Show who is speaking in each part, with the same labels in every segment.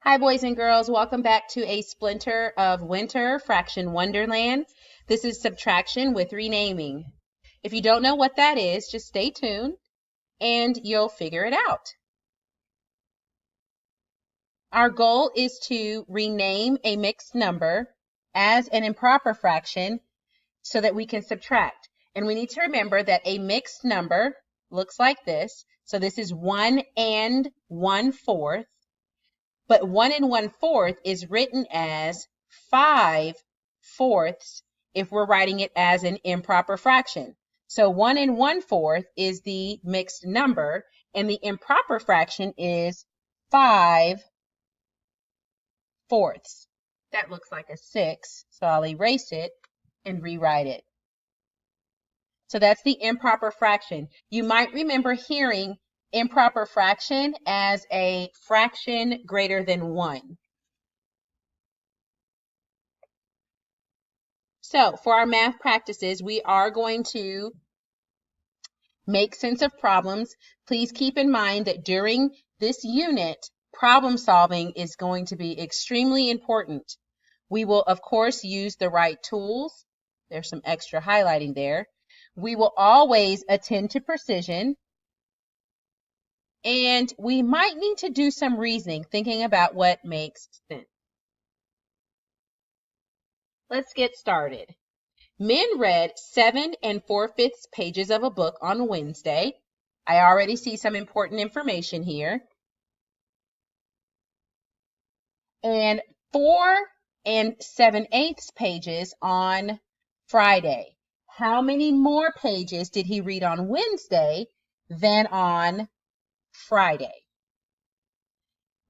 Speaker 1: Hi, boys and girls. Welcome back to a splinter of winter, Fraction Wonderland. This is subtraction with renaming. If you don't know what that is, just stay tuned and you'll figure it out. Our goal is to rename a mixed number as an improper fraction so that we can subtract. And we need to remember that a mixed number looks like this. So this is 1 and 1/4. But 1 and 1/4 is written as 5/4 if we're writing it as an improper fraction. So 1 and 1/4 is the mixed number, and the improper fraction is 5/4. That looks like a 6, so I'll erase it and rewrite it. So that's the improper fraction. You might remember hearing improper fraction as a fraction greater than 1. So for our math practices, we are going to make sense of problems. Please keep in mind that during this unit, problem solving is going to be extremely important. We will, of course, use the right tools. There's some extra highlighting there. We will always attend to precision. And we might need to do some reasoning, thinking about what makes sense. Let's get started. Min read 7 4/5 pages of a book on Wednesday. I already see some important information here. And 4 7/8 pages on Friday. How many more pages did he read on Wednesday than on Friday?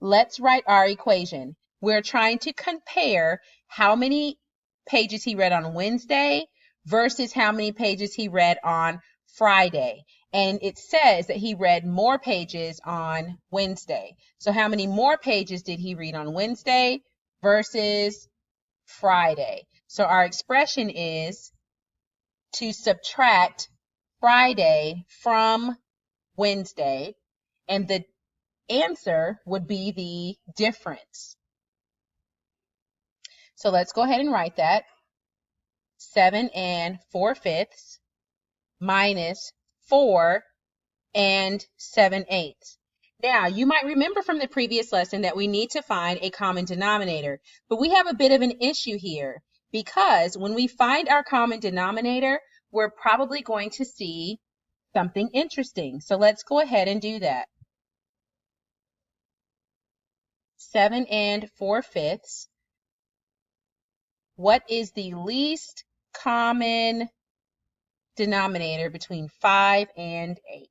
Speaker 1: Let's write our equation. We're trying to compare how many pages he read on Wednesday versus how many pages he read on Friday. And it says that he read more pages on Wednesday. So how many more pages did he read on Wednesday versus Friday? So our expression is to subtract Friday from Wednesday, and the answer would be the difference. So let's go ahead and write that. 7 4/5 minus 4 7/8. Now, you might remember from the previous lesson that we need to find a common denominator, but we have a bit of an issue here because when we find our common denominator, we're probably going to see something interesting. So let's go ahead and do that. 7 4/5. What is the least common denominator between 5 and 8?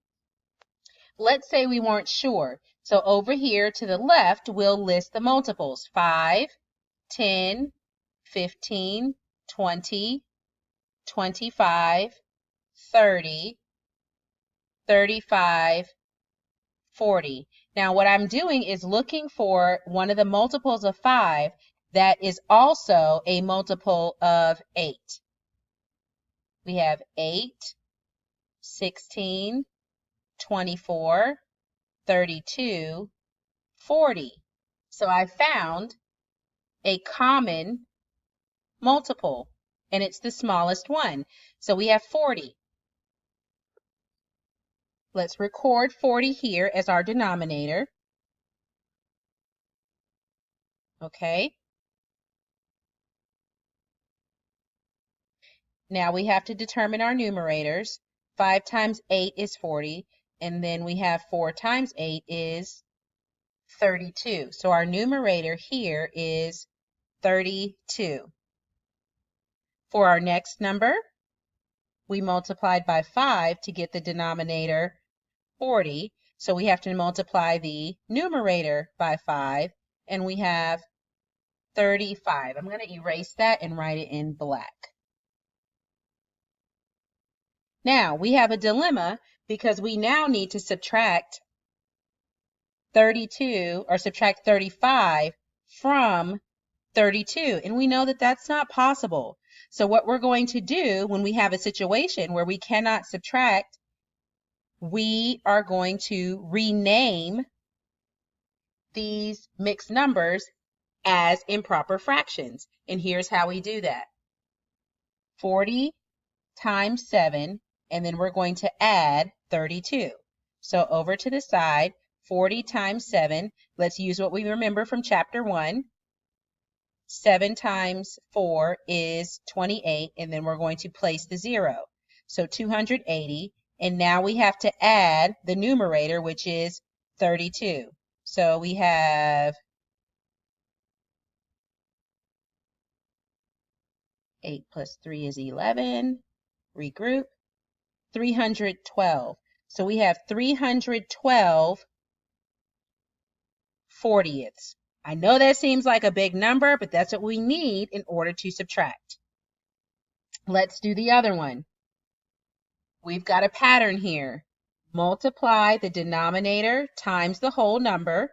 Speaker 1: Let's say we weren't sure. So over here to the left, we'll list the multiples. 5, 10, 15, 20, 25, 30, 35, 40. Now what I'm doing is looking for one of the multiples of 5 that is also a multiple of 8. We have 8, 16, 24, 32, 40. So I found a common multiple, and it's the smallest one. So we have 40. Let's record 40 here as our denominator. Okay. Now we have to determine our numerators. 5 times 8 is 40, and then we have 4 times 8 is 32. So our numerator here is 32. For our next number, we multiplied by 5 to get the denominator 40. So we have to multiply the numerator by 5, and we have 35. I'm going to erase that and write it in black. Now, we have a dilemma because we now need to subtract 32 or subtract 35 from 32. And we know that that's not possible. So what we're going to do when we have a situation where we cannot subtract, we are going to rename these mixed numbers as improper fractions. And here's how we do that. 40 times 7, and then we're going to add 32. So over to the side, 40 times 7, let's use what we remember from chapter 1. 7 times 4 is 28, and then we're going to place the 0. So 280, and now we have to add the numerator, which is 32. So we have 8 plus 3 is 11. Regroup. 312. So we have 312 40ths. I know that seems like a big number, but that's what we need in order to subtract. Let's do the other one. We've got a pattern here. Multiply the denominator times the whole number.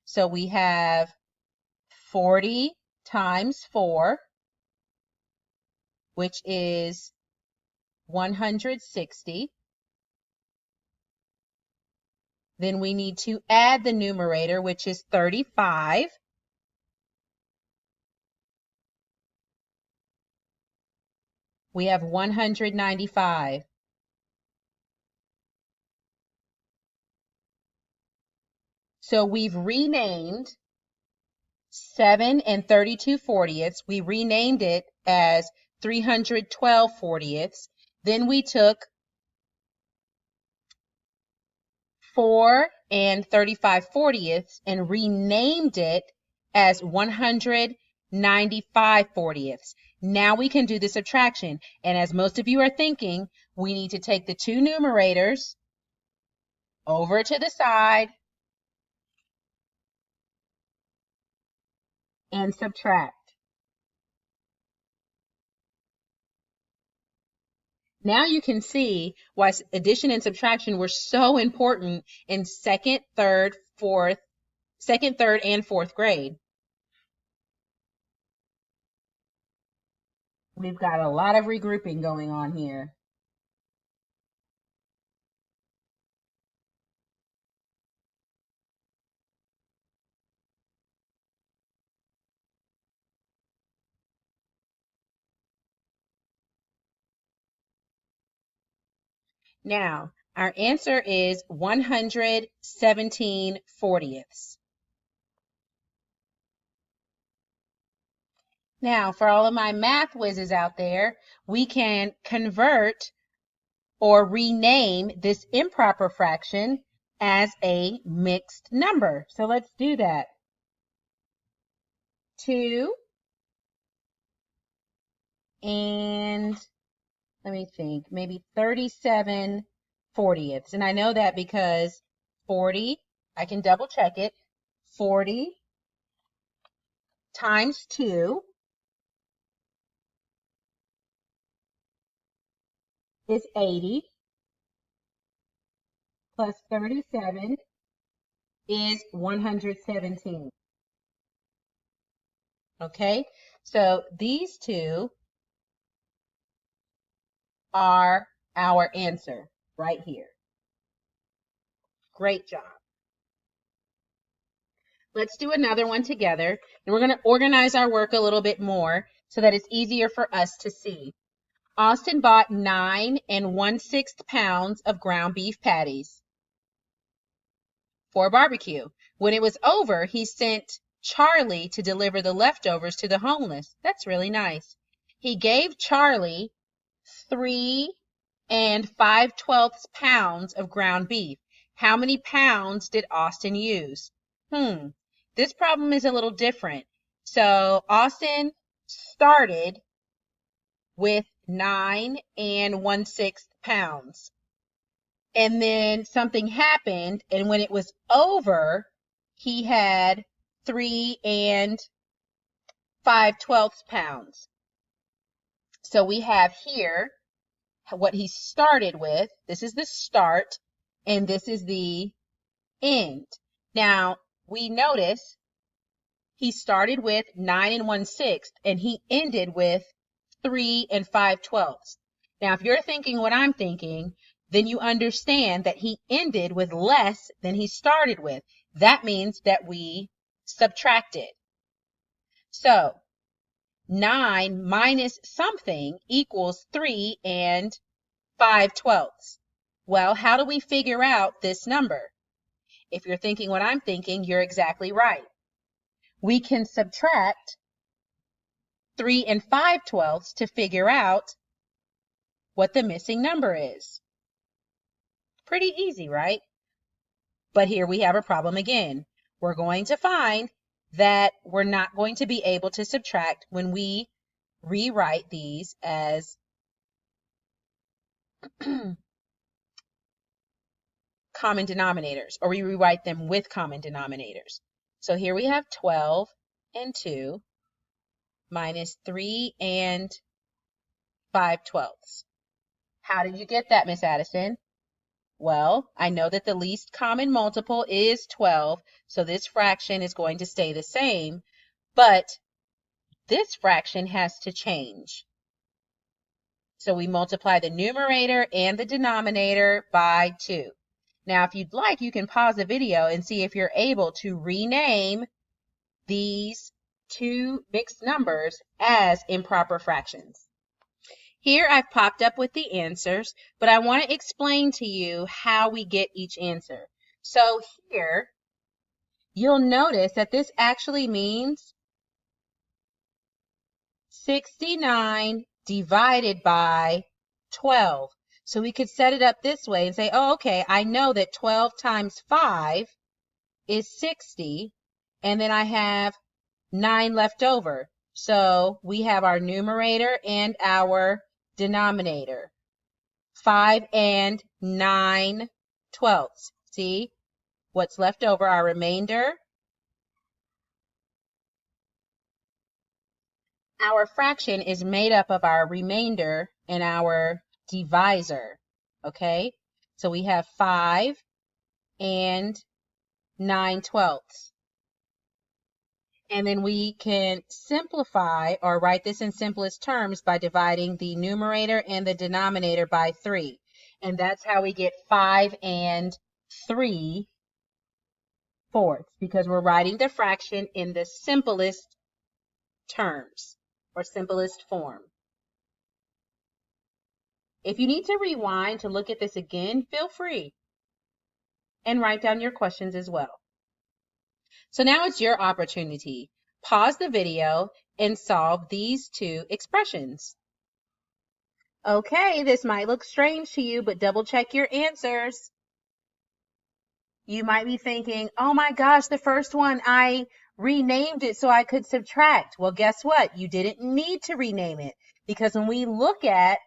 Speaker 1: So we have 40 times 4, which is 160. Then we need to add the numerator, which is 35. We have 195. So we've renamed 7 and 32 40ths. We renamed it as 312 40ths. Then we took 4 and 35 40ths and renamed it as 195 40ths. Now we can do the subtraction. And as most of you are thinking, we need to take the two numerators over to the side and subtract. Now you can see why addition and subtraction were so important in second, third, and fourth grade. We've got a lot of regrouping going on here. Now, our answer is 117 40ths. Now, for all of my math whizzes out there, we can convert or rename this improper fraction as a mixed number. So let's do that. 2 and let me think, maybe 37 40ths. And I know that because 40, I can double check it, 40 times 2 is 80, plus 37 is 117. Okay, so these two are our answer right here. Great job. Let's do another one together, and we're going to organize our work a little bit more so that it's easier for us to see. Austin bought 9 1/6 pounds of ground beef patties for barbecue. When it was over, he sent Charlie to deliver the leftovers to the homeless. That's really nice. He gave Charlie 3 5/12 pounds of ground beef. How many pounds did Austin use? This problem is a little different. So Austin started with 9 1/6 pounds. And then something happened, and when it was over, he had 3 5/12 pounds. So we have here what he started with. This is the start, and this is the end. Now, we notice he started with 9 1/6, and he ended with 3 5/12. Now, if you're thinking what I'm thinking, then you understand that he ended with less than he started with. that means that we subtracted. So 9 minus something equals 3 and 5/12. Well, how do we figure out this number? If you're thinking what I'm thinking, you're exactly right. We can subtract 3 and 5/12 to figure out what the missing number is. Pretty easy, right? But here we have a problem again. We're going to find that we're not going to be able to subtract when we rewrite these as common denominators, or we rewrite them with common denominators. So here we have 12 and 2 minus 3 and 5/12. How did you get that, Miss Addison? Well, I know that the least common multiple is 12, so this fraction is going to stay the same, but this fraction has to change. So we multiply the numerator and the denominator by 2. Now, if you'd like, you can pause the video and see if you're able to rename these two mixed numbers as improper fractions. Here I've popped up with the answers, but I want to explain to you how we get each answer. So here, you'll notice that this actually means 69 divided by 12. So we could set it up this way and say, oh, okay, I know that 12 times 5 is 60, and then I have 9 left over. So we have our numerator and our denominator. 5 and 9/12. See what's left over, our remainder. Our fraction is made up of our remainder and our divisor. Okay, so we have 5 and 9/12. And then we can simplify or write this in simplest terms by dividing the numerator and the denominator by 3. And that's how we get 5 and 3/4, because we're writing the fraction in the simplest terms or simplest form. If you need to rewind to look at this again, feel free and write down your questions as well. So now it's your opportunity. Pause the video and solve these two expressions. Okay, this might look strange to you, but double check your answers. You might be thinking, oh my gosh, the first one, I renamed it so I could subtract. Well, guess what? You didn't need to rename it, because when we look at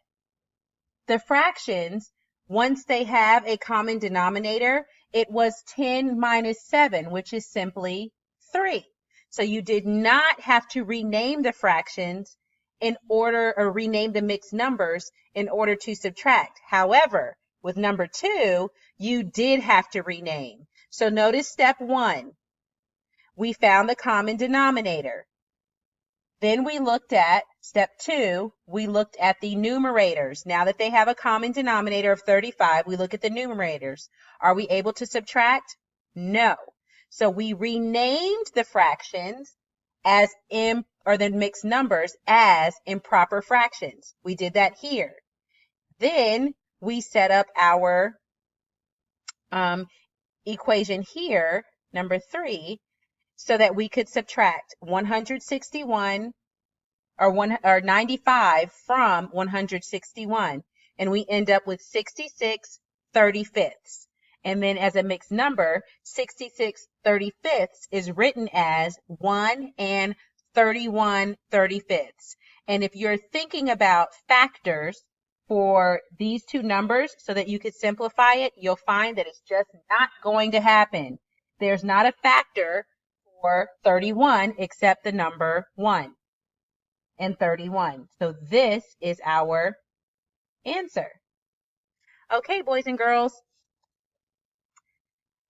Speaker 1: the fractions, once they have a common denominator, it was 10 minus 7, which is simply 3. So you did not have to rename the fractions in order, or rename the mixed numbers in order to subtract. However, with number 2, you did have to rename. So notice step 1, we found the common denominator. Then we looked at step 2, we looked at the numerators. Now that they have a common denominator of 35, we look at the numerators. Are we able to subtract? No. So we renamed the fractions as the mixed numbers as improper fractions. We did that here. Then we set up our equation here, number 3, so that we could subtract 161 or 95 from 161, and we end up with 66/35. And then as a mixed number, 66/35 is written as 1 and 31/35. And if you're thinking about factors for these two numbers so that you could simplify it, you'll find that it's just not going to happen. There's not a factor for 31 except the number 1 and 31. So this is our answer. Okay, boys and girls,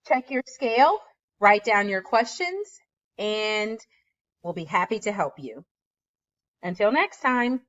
Speaker 1: check your scale, write down your questions, and we'll be happy to help you. Until next time.